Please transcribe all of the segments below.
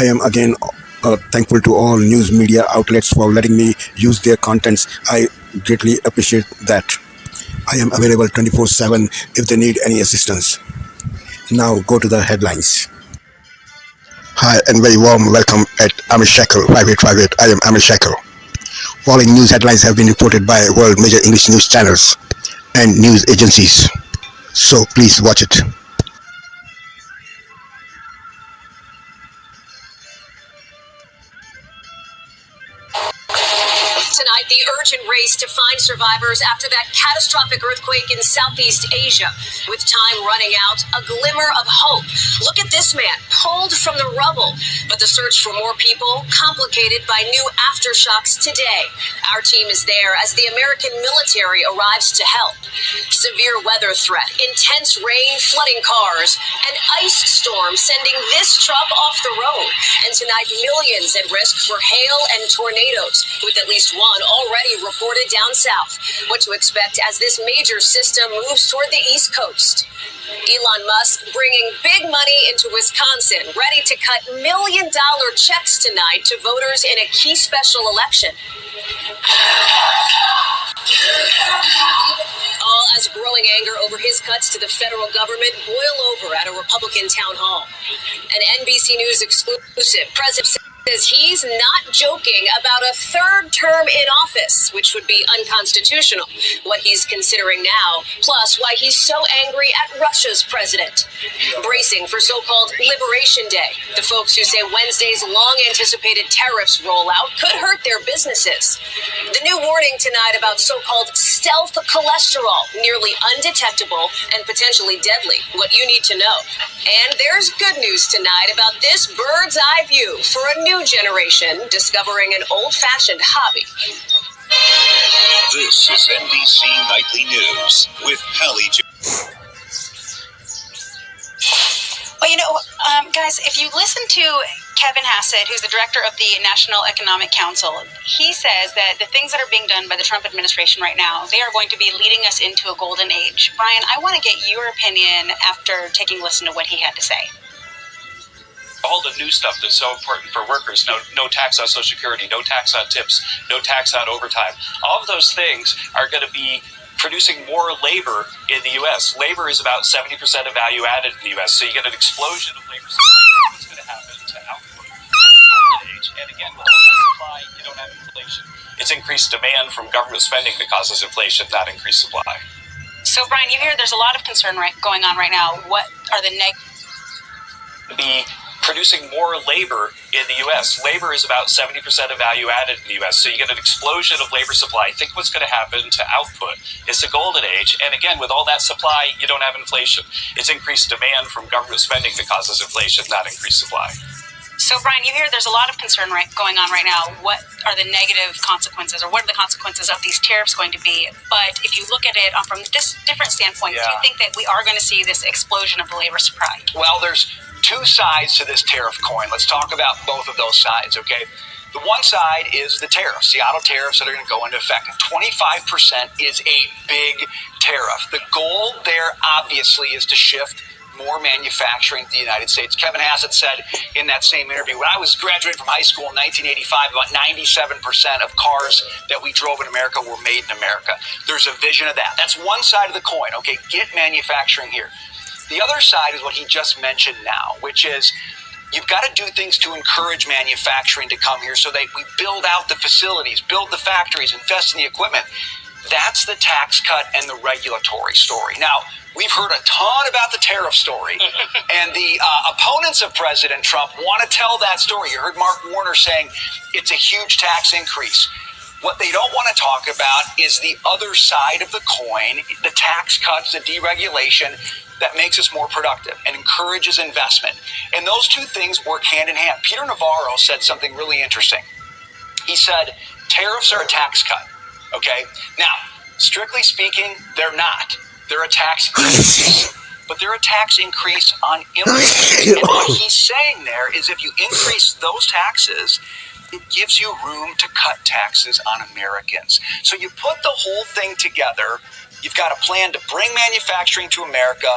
I am again thankful to all news media outlets for letting me use their contents. I greatly appreciate that. I am available 24/7 if they need any assistance. Now go to the headlines. Hi and very warm welcome at Amir Shackle, 5858. I am Amir Shackle. Following news headlines have been reported by world major English news channels and news agencies. So please watch it. Tonight, the urgent race to find survivors after that catastrophic earthquake in Southeast Asia. With time running out, a glimmer of hope. Look at this man, pulled from the rubble. But the search for more people, complicated by new aftershocks today. Our team is there as the American military arrives to help. Severe weather threat, intense rain flooding cars, an ice storm sending this truck off the road. And tonight, millions at risk for hail and tornadoes, with at least one already reported down south. What to expect as this major system moves toward the East Coast. Elon Musk bringing big money into Wisconsin, ready to cut million-dollar checks tonight to voters in a key special election. All as growing anger over his cuts to the federal government boil over at a Republican town hall. An NBC News exclusive. President says he's not joking about a third term in office, which would be unconstitutional. What he's considering now, plus why he's so angry at Russia's president. Bracing for so-called Liberation Day. The folks who say Wednesday's long-anticipated tariffs rollout could hurt their businesses. The new warning tonight about so-called stealth cholesterol, nearly undetectable and potentially deadly. What you need to know. And there's good news tonight about this bird's eye view for a new generation discovering an old-fashioned hobby. This is NBC Nightly News with Hallie. Well, guys, if you listen to Kevin Hassett, who's the director of the National Economic Council, he says that the things that are being done by the Trump administration right now, they are going to be leading us into a golden age. Brian, I want to get your opinion after taking a listen to what he had to say. All the new stuff that's so important for workers, no tax on Social Security, no tax on tips, no tax on overtime. All of those things are going to be producing more labor in the U.S. Labor is about 70% of value added in the U.S., so you get an explosion of labor supply. What's going to happen to output? And again, with all that supply, you don't have inflation. It's increased demand from government spending that causes inflation, not increased supply. So, Brian, you hear there's a lot of concern going on right now. What are the Be producing more labor in the U.S. Labor is about 70% of value added in the U.S., so you get an explosion of labor supply. Think what's going to happen to output. It's a golden age, and again, with all that supply, you don't have inflation. It's increased demand from government spending that causes inflation, not increased supply. So, Brian, you hear there's a lot of concern going on right now. What are the negative consequences, or what are the consequences of these tariffs going to be? But if you look at it from this different standpoint, do you think that we are going to see this explosion of the labor supply? Well, there's two sides to this tariff coin. Let's talk about both of those sides, okay? The one side is the tariffs, the auto tariffs that are going to go into effect. 25% is a big tariff. The goal there, obviously, is to shift more manufacturing to the United States. Kevin Hassett said in that same interview, when I was graduating from high school in 1985, about 97% of cars that we drove in America were made in America. There's a vision of that. That's one side of the coin, okay? Get manufacturing here. The other side is what he just mentioned now, which is you've got to do things to encourage manufacturing to come here so that we build out the facilities, build the factories, invest in the equipment. That's the tax cut and the regulatory story. Now, we've heard a ton about the tariff story, and the opponents of President Trump want to tell that story. You heard Mark Warner saying it's a huge tax increase. What they don't want to talk about is the other side of the coin, the tax cuts, the deregulation that makes us more productive and encourages investment. And those two things work hand in hand. Peter Navarro said something really interesting. He said, tariffs are a tax cut, okay? Now, strictly speaking, they're not. They're a tax increase, but they're a tax increase on imports. And what he's saying there is if you increase those taxes, it gives you room to cut taxes on Americans. So you put the whole thing together. You've got a plan to bring manufacturing to America,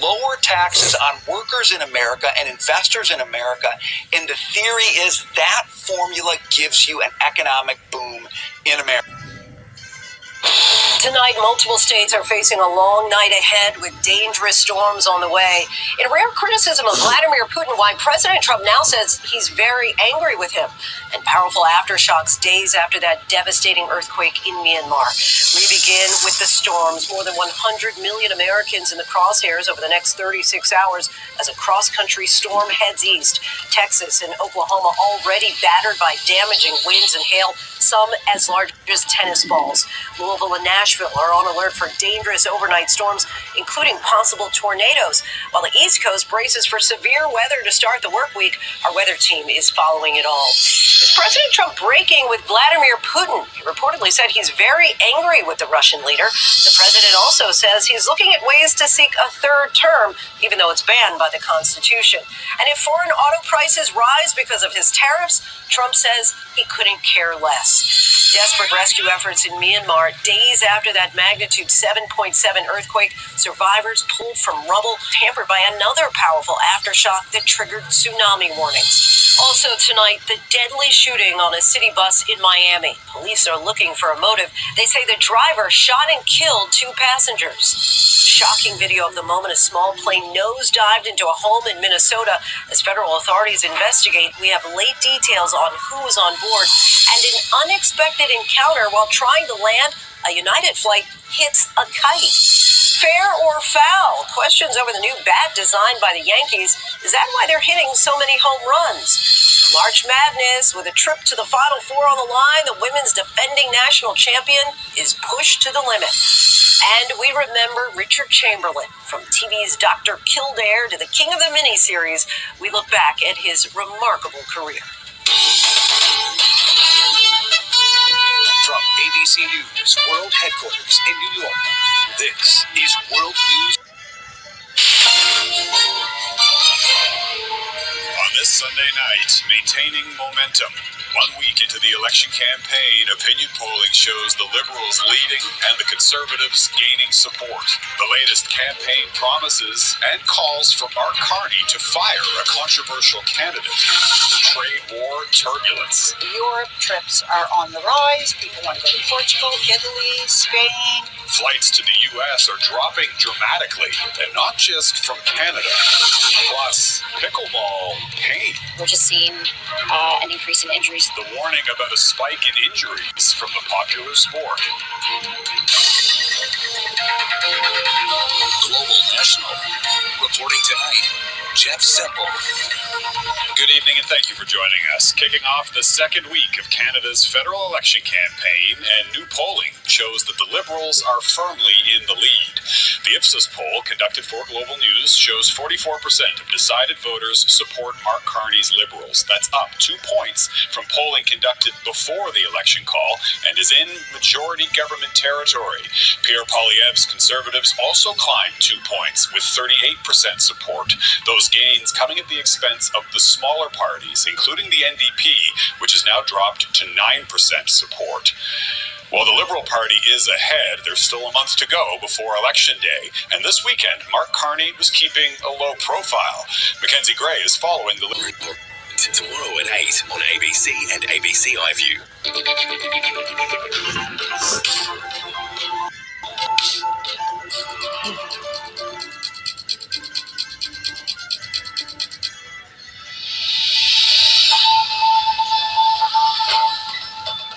lower taxes on workers in America and investors in America. And the theory is that formula gives you an economic boom in America. Tonight, multiple states are facing a long night ahead with dangerous storms on the way. In rare criticism of Vladimir Putin, why President Trump now says he's very angry with him, and powerful aftershocks days after that devastating earthquake in Myanmar. We begin with the storms. More than 100 million Americans in the crosshairs over the next 36 hours as a cross-country storm heads east. Texas and Oklahoma already battered by damaging winds and hail, some as large as tennis balls. Louisville and Nashville are on alert for dangerous overnight storms, including possible tornadoes. While the East Coast braces for severe weather to start the work week, our weather team is following it all. Is President Trump breaking with Vladimir Putin? He reportedly said he's very angry with the Russian leader. The president also says he's looking at ways to seek a third term, even though it's banned by the Constitution. And if foreign auto prices rise because of his tariffs, Trump says he couldn't care less. Desperate rescue efforts in Myanmar days after that magnitude 7.7 earthquake. Survivors pulled from rubble, hampered by another powerful aftershock that triggered tsunami warnings. Also tonight, the deadly shooting on a city bus in Miami. Police are looking for a motive. They say the driver shot and killed 2 passengers. Shocking video of the moment a small plane nosedived into a home in Minnesota. As federal authorities investigate, we have late details on who was on board, and an unexpected encounter while trying to land a United flight hits a kite. Fair or foul? Questions over the new bat designed by the Yankees. Is that why they're hitting so many home runs? March Madness, with a trip to the Final Four on the line, the women's defending national champion is pushed to the limit. And we remember Richard Chamberlain. From TV's Dr. Kildare to the King of the Miniseries, we look back at his remarkable career. From ABC News World Headquarters in New York, this is World News. On this Sunday night, maintaining momentum. 1 week into the election campaign, opinion polling shows the Liberals leading and the Conservatives gaining support. The latest campaign promises and calls for Mark Carney to fire a controversial candidate. Trade war turbulence. Europe trips are on the rise. People want to go to Portugal, Italy, Spain. Flights to the U.S. are dropping dramatically, and not just from Canada. Plus, pickleball pain. We're just seeing an increase in injuries. The warning about a spike in injuries from the popular sport. Global National. Reporting tonight, Jeff Semple. Good evening and thank you for joining us. Kicking off the second week of Canada's federal election campaign, and new polling shows that the Liberals are firmly in the lead. The Ipsos poll conducted for Global News shows 44% of decided voters support Mark Carney's Liberals. That's up 2 points from polling conducted before the election call and is in majority government territory. Pierre Poilievre's Conservatives also climbed 2 points with 38% support. Those gains coming at the expense of the smaller parties, including the NDP, which has now dropped to 9% support. While the Liberal Party is ahead, there's still a month to go before Election Day. And this weekend, Mark Carney was keeping a low profile. Mackenzie Gray is following the report. Tomorrow at 8 on ABC and ABC iView.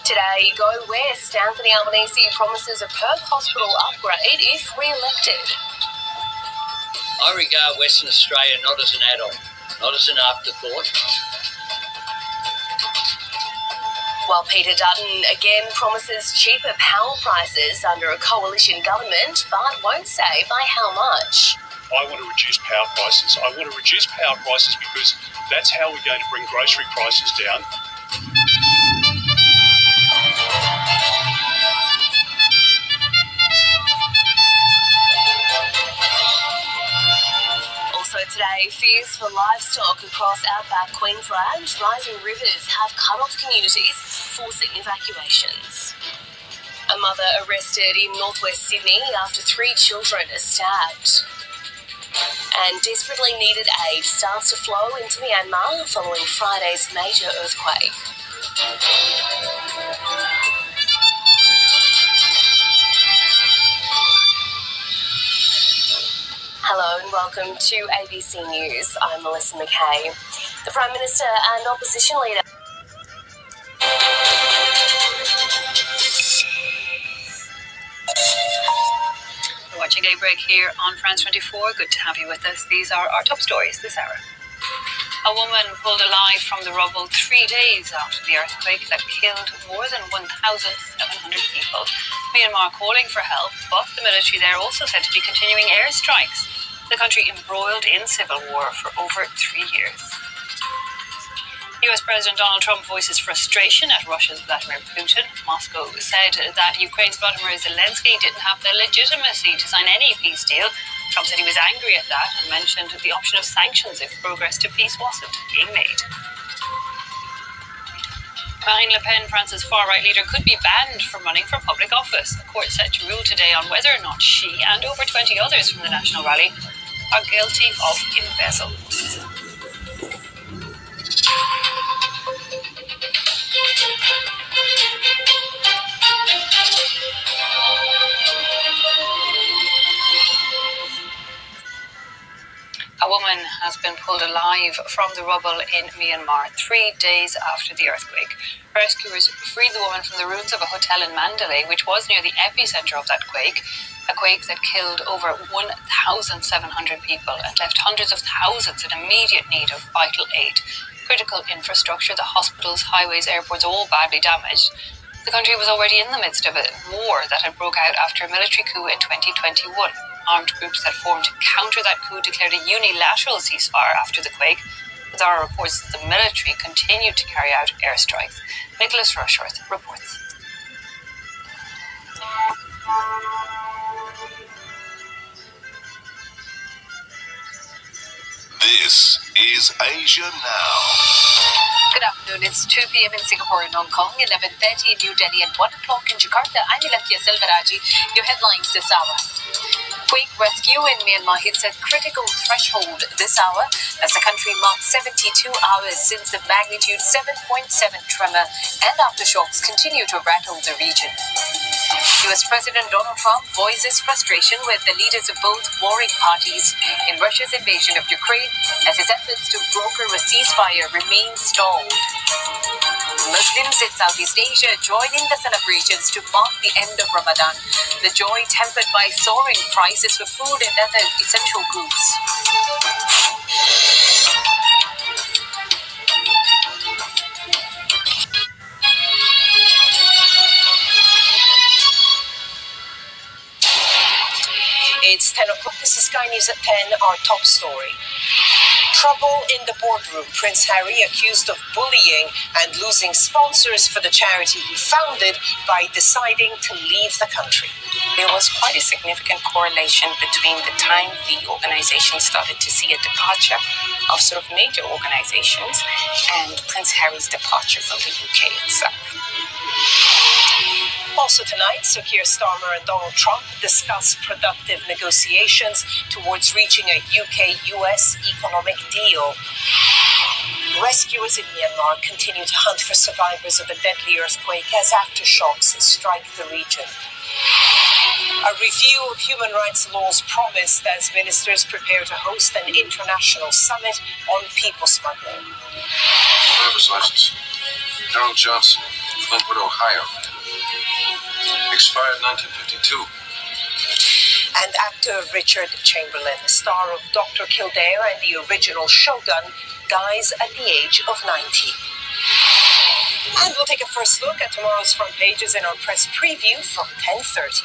Today, go west. Anthony Albanese promises a Perth hospital upgrade if re-elected. I regard Western Australia not as an add-on, not as an afterthought. While Peter Dutton again promises cheaper power prices under a coalition government, but won't say by how much. I want to reduce power prices. I want to reduce power prices because that's how we're going to bring grocery prices down. Also today, fears for livestock across outback Queensland. Rising rivers have cut off communities, forcing evacuations. A mother arrested in northwest Sydney after 3 children are stabbed. And desperately needed aid starts to flow into Myanmar following Friday's major earthquake. Hello and welcome to ABC News. I'm Melissa McKay. The Prime Minister and opposition leader... You're watching Daybreak here on France 24. Good to have you with us. These are our top stories this hour. A woman pulled alive from the rubble 3 days after the earthquake that killed more than 1,700 people. Myanmar calling for help, but the military there also said to be continuing airstrikes. The country embroiled in civil war for over 3 years. US President Donald Trump voices frustration at Russia's Vladimir Putin. Moscow said that Ukraine's Vladimir Zelensky didn't have the legitimacy to sign any peace deal. Trump said he was angry at that and mentioned the option of sanctions if progress to peace wasn't being made. Marine Le Pen, France's far-right leader, could be banned from running for public office. The court set to rule today on whether or not she and over 20 others from the National Rally are guilty of embezzlement. A woman has been pulled alive from the rubble in Myanmar 3 days after the earthquake. Rescuers freed the woman from the ruins of a hotel in Mandalay, which was near the epicenter of that quake, a quake that killed over 1,700 people and left hundreds of thousands in immediate need of vital aid. Critical infrastructure, the hospitals, highways, airports, all badly damaged. The country was already in the midst of a war that had broke out after a military coup in 2021. Armed groups that formed to counter that coup declared a unilateral ceasefire after the quake. But there are reports that the military continued to carry out airstrikes. Nicholas Rushworth reports. This is Asia Now. Good afternoon. It's 2 p.m. in Singapore and Hong Kong, 11:30 in New Delhi and 1 o'clock in Jakarta. I'm Ilakia Selvaraji. Your headlines this hour. Quake rescue in Myanmar hits a critical threshold this hour as the country marks 72 hours since the magnitude 7.7 tremor and aftershocks continue to rattle the region. US President Donald Trump voices frustration with the leaders of both warring parties in Russia's invasion of Ukraine as his efforts to broker a ceasefire remain stalled. Muslims in Southeast Asia join in the celebrations to mark the end of Ramadan, the joy tempered by soaring prices for food and other essential goods. It's 10 o'clock. This is Sky News at 10, our top story. Trouble in the boardroom. Prince Harry accused of bullying and losing sponsors for the charity he founded by deciding to leave the country. There was quite a significant correlation between the time the organization started to see a departure of sort of major organizations and Prince Harry's departure from the UK itself. Also tonight, Sir Keir Starmer and Donald Trump discuss productive negotiations towards reaching a UK-US economic deal. Rescuers in Myanmar continue to hunt for survivors of the deadly earthquake as aftershocks strike the region. A review of human rights laws promised as ministers prepare to host an international summit on people smuggling. Driver's license. Carol Johnson, Flintwood, Ohio. Expired 1952. And actor Richard Chamberlain, star of Dr. Kildare and the original Shogun, dies at the age of 90. And we'll take a first look at tomorrow's front pages in our press preview from 10:30.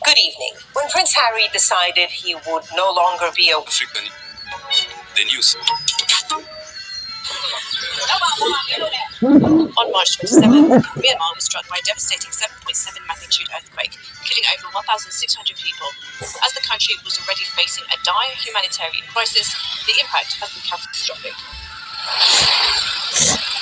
Good evening. When Prince Harry decided he would no longer be a... The news. On March 27th, Myanmar was struck by a devastating 7.7 magnitude earthquake, killing over 1,600 people. As the country was already facing a dire humanitarian crisis, the impact has been catastrophic.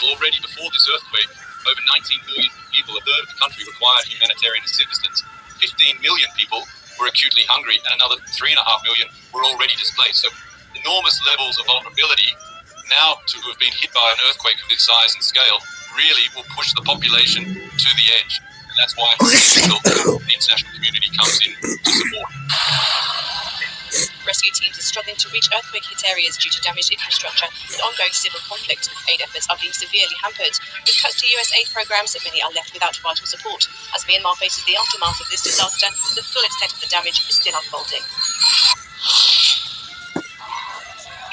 Already before this earthquake, Over 19 million people, a third of the country, required humanitarian assistance. 15 million people were acutely hungry, and another 3.5 million were already displaced. So enormous levels of vulnerability. Now, to have been hit by an earthquake of this size and scale really will push the population to the edge. And that's why it's essential that the international community comes in to support. Rescue teams are struggling to reach earthquake-hit areas due to damaged infrastructure and ongoing civil conflict. Aid efforts are being severely hampered. With cuts to US aid programs, many are left without vital support. As Myanmar faces the aftermath of this disaster, the full extent of the damage is still unfolding.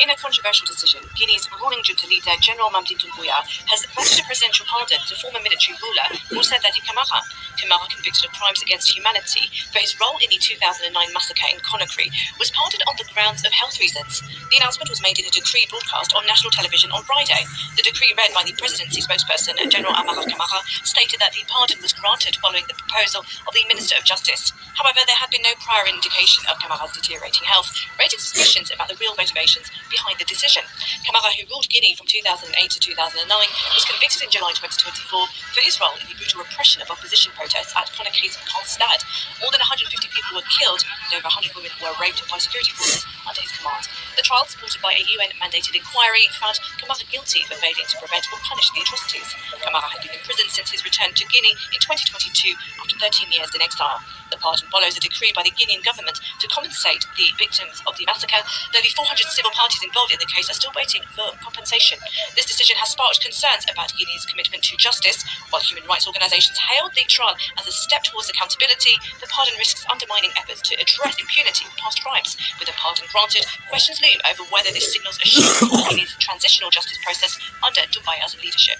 In a controversial decision, Guinea's ruling junta leader, General Mamdi Doumbouya, has granted a presidential pardon to former military ruler Moussa Dadi Camara. Camara, convicted of crimes against humanity for his role in the 2009 massacre in Conakry, was pardoned on the grounds of health reasons. The announcement was made in a decree broadcast on national television on Friday. The decree, read by the presidency spokesperson, General Amara Camara, stated that the pardon was granted following the proposal of the Minister of Justice. However, there had been no prior indication of Camara's deteriorating health, raising suspicions about the real motivations behind the decision. Camara, who ruled Guinea from 2008 to 2009, was convicted in July 2024 for his role in the brutal repression of opposition protests at Conakry's Kronstadt. More than 150 people were killed and over 100 women were raped by security forces under his command. The trial, supported by a UN-mandated inquiry, found Camara guilty for failing to prevent or punish the atrocities. Camara had been in prison since his return to Guinea in 2022 after 13 years in exile. The pardon follows a decree by the Guinean government to compensate the victims of the massacre, though the 400 civil parties involved in the case are still waiting for compensation. This decision has sparked concerns about Guinea's commitment to justice. While human rights organisations hailed the trial as a step towards accountability, the pardon risks undermining efforts to address impunity for past crimes. With a pardon granted, questions loom over whether this signals a shift in Guinea's transitional justice process under Doumbouya's leadership.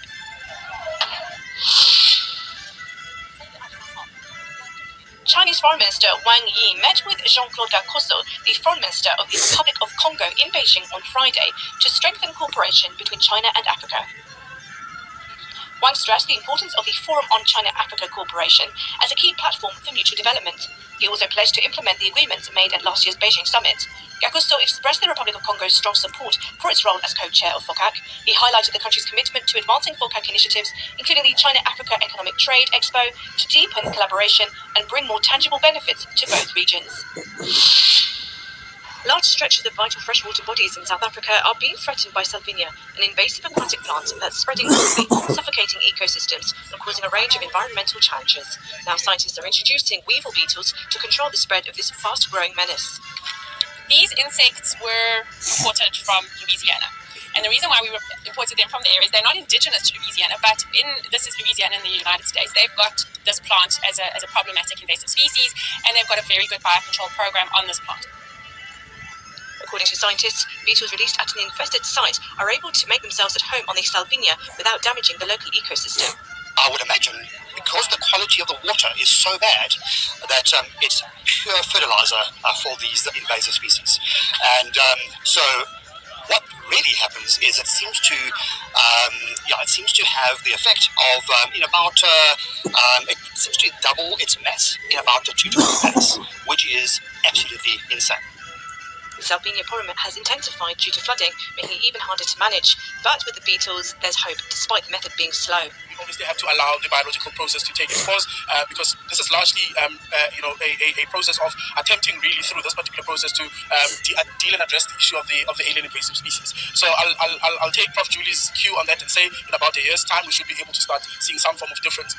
Chinese Foreign Minister Wang Yi met with Jean-Claude Gakoso, the Foreign Minister of the Republic of Congo, in Beijing on Friday to strengthen cooperation between China and Africa. Wang stressed the importance of the Forum on China-Africa Cooperation as a key platform for mutual development. He also pledged to implement the agreements made at last year's Beijing summit. Gakoso expressed the Republic of Congo's strong support for its role as co-chair of FOCAC. He highlighted the country's commitment to advancing FOCAC initiatives, including the China-Africa Economic Trade Expo, to deepen collaboration and bring more tangible benefits to both regions. Large stretches of vital freshwater bodies in South Africa are being threatened by salvinia, an invasive aquatic plant that's spreading quickly, suffocating ecosystems and causing a range of environmental challenges. Now scientists are introducing weevil beetles to control the spread of this fast-growing menace. These insects were imported from Louisiana. And the reason why we imported them from there is they're not indigenous to Louisiana, but this is Louisiana in the United States. They've got this plant as a problematic invasive species, and they've got a very good biocontrol program on this plant. According to scientists, beetles released at an infested site are able to make themselves at home on the salvinia without damaging the local ecosystem. I would imagine because the quality of the water is so bad that it's pure fertilizer for these invasive species. And so what really happens is it seems to have the effect of it seems to double its mass in about 2 to 4 days, which is absolutely insane. The salvinia problem has intensified due to flooding, making it even harder to manage. But with the beetles, there's hope, despite the method being slow. We obviously have to allow the biological process to take its course because this is largely, a process of attempting really through this particular process to deal and address the issue of the alien invasive species. So I'll take Prof. Julie's cue on that and say in about a year's time we should be able to start seeing some form of difference.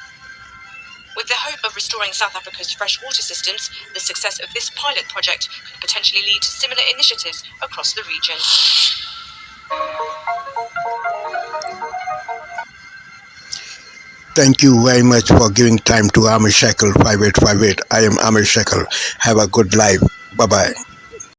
With the hope of restoring South Africa's freshwater systems, the success of this pilot project could potentially lead to similar initiatives across the region. Thank you very much for giving time to Amir Shackle 5858. I am Amir Shackle. Have a good life. Bye-bye.